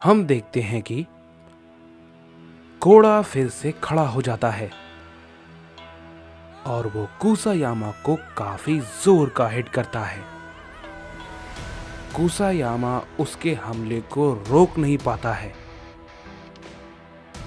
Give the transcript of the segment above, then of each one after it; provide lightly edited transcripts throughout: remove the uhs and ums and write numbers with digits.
हम देखते हैं कि कोड़ा फिर से खड़ा हो जाता है और वो कुसायामा को काफी जोर का हिट करता है। कुसायामा उसके हमले को रोक नहीं पाता है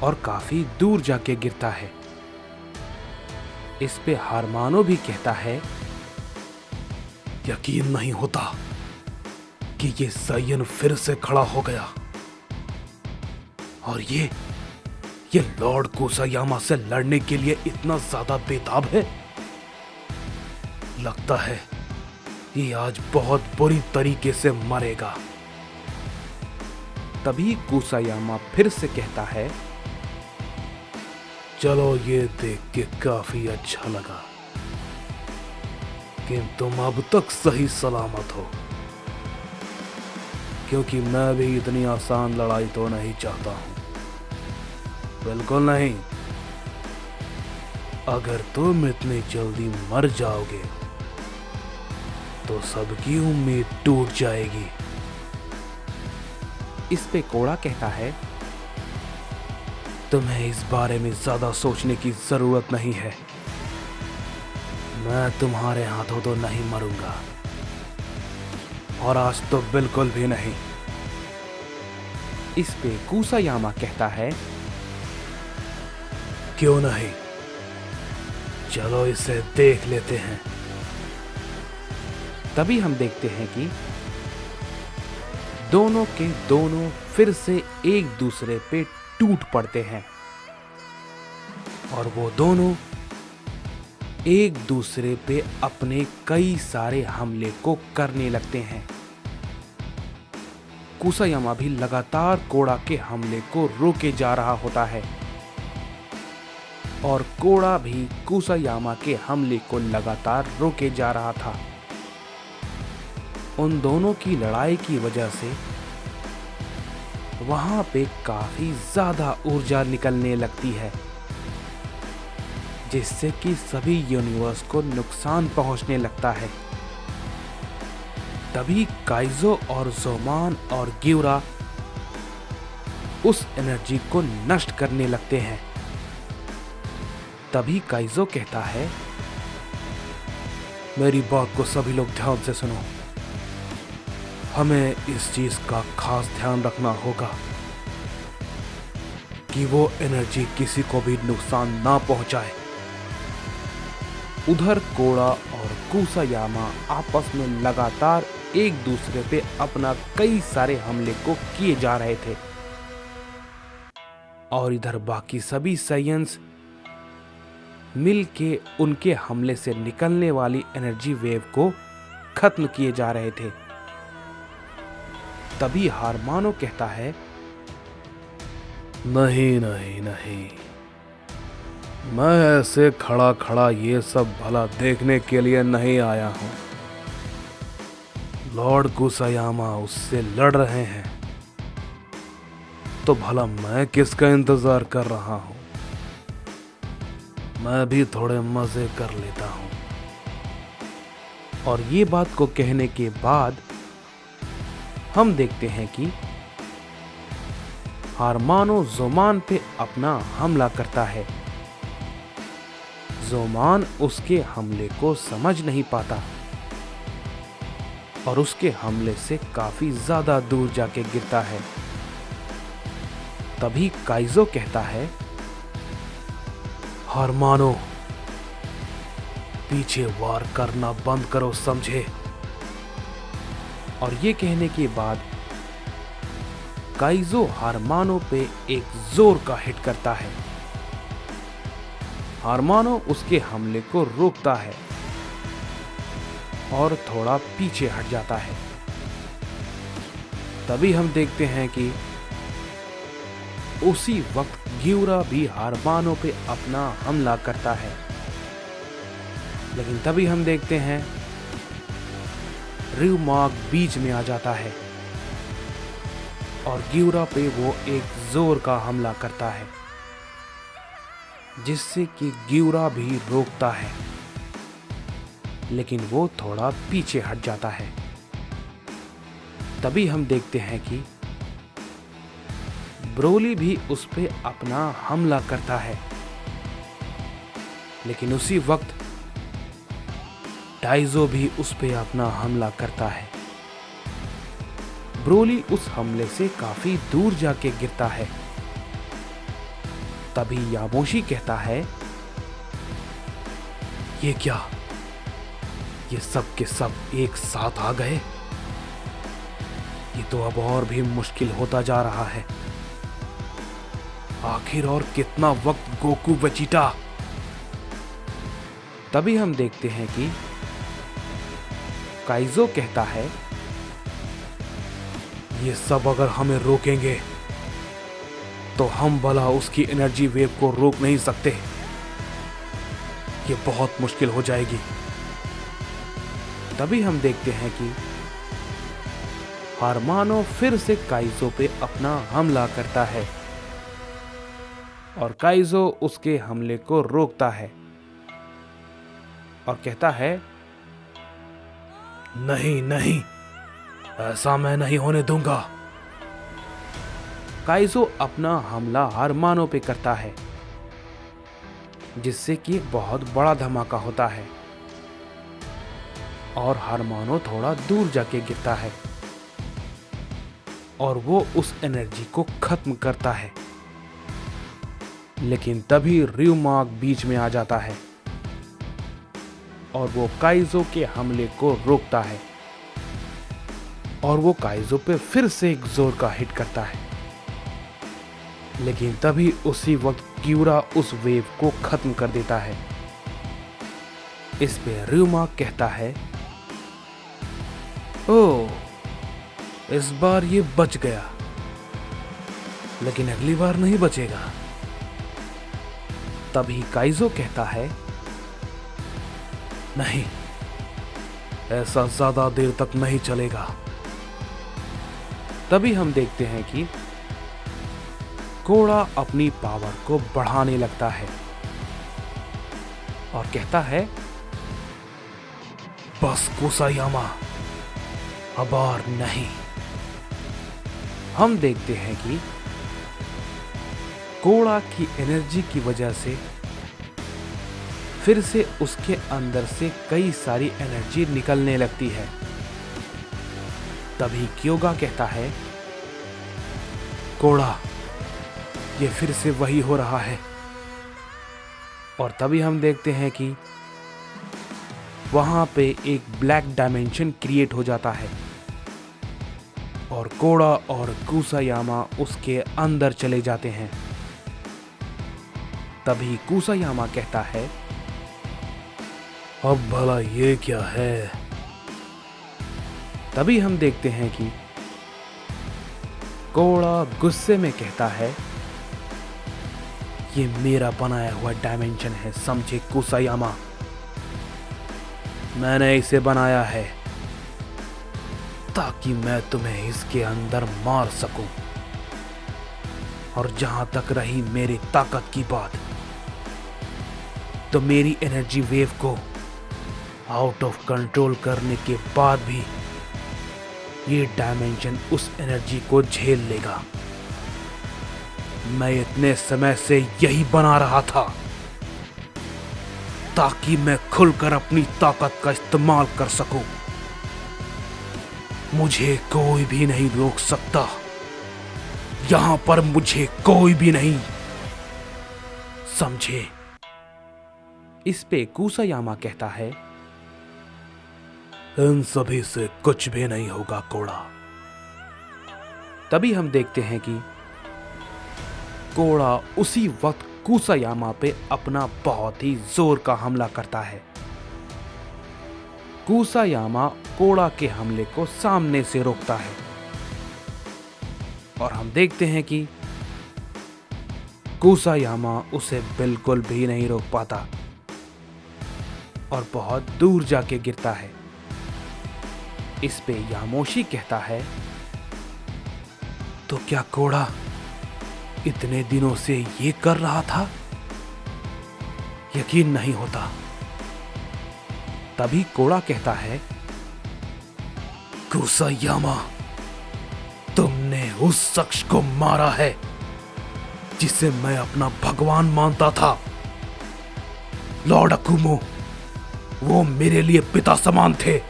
और काफी दूर जाके गिरता है। इस पे हारमानो भी कहता है, यकीन नहीं होता कि ये सायन फिर से खड़ा हो गया और ये लॉर्ड कुसायामा से लड़ने के लिए इतना ज्यादा बेताब है। लगता है ये आज बहुत बुरी तरीके से मरेगा। तभी कुसायामा फिर से कहता है, चलो ये देख के काफी अच्छा लगा कि तुम अब तक सही सलामत हो, क्योंकि मैं भी इतनी आसान लड़ाई तो नहीं चाहता हूं। बिल्कुल नहीं। अगर तुम इतनी जल्दी मर जाओगे तो सबकी उम्मीद टूट जाएगी। इस पे कोड़ा कहता है, तुम्हें इस बारे में ज्यादा सोचने की जरूरत नहीं है। मैं तुम्हारे हाथों तो नहीं मरूंगा, और आज तो बिल्कुल भी नहीं। इस पे कुसायामा कहता है, क्यों नहीं, चलो इसे देख लेते हैं। तभी हम देखते हैं कि दोनों के दोनों फिर से एक दूसरे पे टूट पड़ते हैं और वो दोनों एक दूसरे पे अपने कई सारे हमले को करने लगते हैं। कुसायामा भी लगातार कोड़ा के हमले को रोके जा रहा होता है और कोड़ा भी कुसायामा के हमले को लगातार रोके जा रहा था। उन दोनों की लड़ाई की वजह से वहां पे काफी ज्यादा ऊर्जा निकलने लगती है, जिससे कि सभी यूनिवर्स को नुकसान पहुंचने लगता है। तभी काइजो और जोमान और गिउरा उस एनर्जी को नष्ट करने लगते हैं। तभी काइजो कहता है, मेरी बात को सभी लोग ध्यान से सुनो। हमें इस चीज का खास ध्यान रखना होगा कि वो एनर्जी किसी को भी नुकसान ना पहुंचाए। उधर कोड़ा और कुसायामा आपस में लगातार एक दूसरे पे अपना कई सारे हमले को किए जा रहे थे और इधर बाकी सभी साइयंस मिल के उनके हमले से निकलने वाली एनर्जी वेव को खत्म किए जा रहे थे। तभी हारमानो कहता है, नहीं नहीं नहीं, मैं ऐसे खड़ा खड़ा ये सब भला देखने के लिए नहीं आया हूं। लॉर्ड कुसायामा उससे लड़ रहे हैं तो भला मैं किसका इंतजार कर रहा हूं। मैं भी थोड़े मजे कर लेता हूं। और ये बात को कहने के बाद हम देखते हैं कि हारमानो जोमान पे अपना हमला करता है। जोमान उसके हमले को समझ नहीं पाता और उसके हमले से काफी ज्यादा दूर जाके गिरता है। तभी काइजो कहता है, हारमानो, पीछे वार करना बंद करो, समझे। और ये कहने के बाद काइजो हारमानो पे एक जोर का हिट करता है। हारमानो उसके हमले को रोकता है और थोड़ा पीछे हट जाता है। तभी हम देखते हैं कि उसी वक्त गिउरा भी हारमानो पे अपना हमला करता है। लेकिन तभी हम देखते हैं रिउमार्क बीच में आ जाता है और गिउरा पे वो एक जोर का हमला करता है, जिससे कि गिउरा भी रोकता है, लेकिन वो थोड़ा पीछे हट जाता है। तभी हम देखते हैं कि ब्रोली भी उस पे अपना हमला करता है, लेकिन उसी वक्त डाइजो भी उस पे अपना हमला करता है। ब्रोली उस हमले से काफी दूर जाके गिरता है। तभी यामोशी कहता है, ये क्या, ये सब के सब एक साथ आ गए? ये तो अब और भी मुश्किल होता जा रहा है। आखिर और कितना वक्त गोकू वेजिटा? तभी हम देखते हैं कि काइजो कहता है, ये सब अगर हमें रोकेंगे तो हम भला उसकी एनर्जी वेव को रोक नहीं सकते। ये बहुत मुश्किल हो जाएगी। तभी हम देखते हैं कि हारमानो फिर से काइजो पे अपना हमला करता है और काइजो उसके हमले को रोकता है और कहता है, नहीं नहीं, ऐसा मैं नहीं होने दूंगा। काइजो अपना हमला हारमानो पे करता है, जिससे कि एक बहुत बड़ा धमाका होता है और हारमानो थोड़ा दूर जाके गिरता है और वो उस एनर्जी को खत्म करता है। लेकिन तभी रियुमाक बीच में आ जाता है और वो काइजो के हमले को रोकता है और वो काइजो पे फिर से एक जोर का हिट करता है। लेकिन तभी उसी वक्त क्यूरा उस वेव को खत्म कर देता है। इस पे रियुमाक कहता है, ओह, इस बार ये बच गया, लेकिन अगली बार नहीं बचेगा। तभी काइजो कहता है, नहीं, ऐसा ज्यादा देर तक नहीं चलेगा। तभी हम देखते हैं कि कोड़ा अपनी पावर को बढ़ाने लगता है और कहता है, बस कुसायामा, अब और नहीं। हम देखते हैं कि कोड़ा की एनर्जी की वजह से फिर से उसके अंदर से कई सारी एनर्जी निकलने लगती है। तभी क्योगा कहता है, कोड़ा, ये फिर से वही हो रहा है। और तभी हम देखते हैं कि वहां पे एक ब्लैक डायमेंशन क्रिएट हो जाता है और कोड़ा और कुसायामा उसके अंदर चले जाते हैं। तभी कुसायामा कहता है, अब भला ये क्या है? तभी हम देखते हैं कि कोड़ा गुस्से में कहता है, ये मेरा बनाया हुआ डायमेंशन है, समझे कुसायामा। मैंने इसे बनाया है ताकि मैं तुम्हें इसके अंदर मार सकूं। और जहां तक रही मेरी ताकत की बात, तो मेरी एनर्जी वेव को आउट ऑफ कंट्रोल करने के बाद भी ये डायमेंशन उस एनर्जी को झेल लेगा। मैं इतने समय से यही बना रहा था ताकि मैं खुलकर अपनी ताकत का इस्तेमाल कर सकूं। मुझे कोई भी नहीं रोक सकता, यहां पर मुझे कोई भी नहीं, समझे? इस पे कुसायामा कहता है, इन सभी से कुछ भी नहीं होगा कोड़ा। तभी हम देखते हैं कि कोड़ा उसी वक्त कुसायामा पे अपना बहुत ही जोर का हमला करता है। कुसायामा कोड़ा के हमले को सामने से रोकता है और हम देखते हैं कि कुसायामा उसे बिल्कुल भी नहीं रोक पाता और बहुत दूर जाके गिरता है। इस पे यामोशी कहता है, तो क्या कोड़ा इतने दिनों से ये कर रहा था? यकीन नहीं होता। तभी कोड़ा कहता है, कुसायामा, तुमने उस शख्स को मारा है जिसे मैं अपना भगवान मानता था। लॉर्ड अकुमो, वो मेरे लिए पिता समान थे।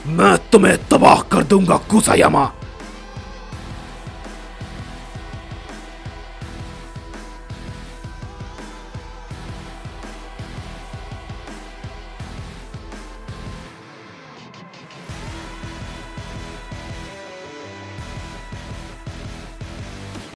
मैं तुम्हें तबाह कर दूंगा कुसायामा।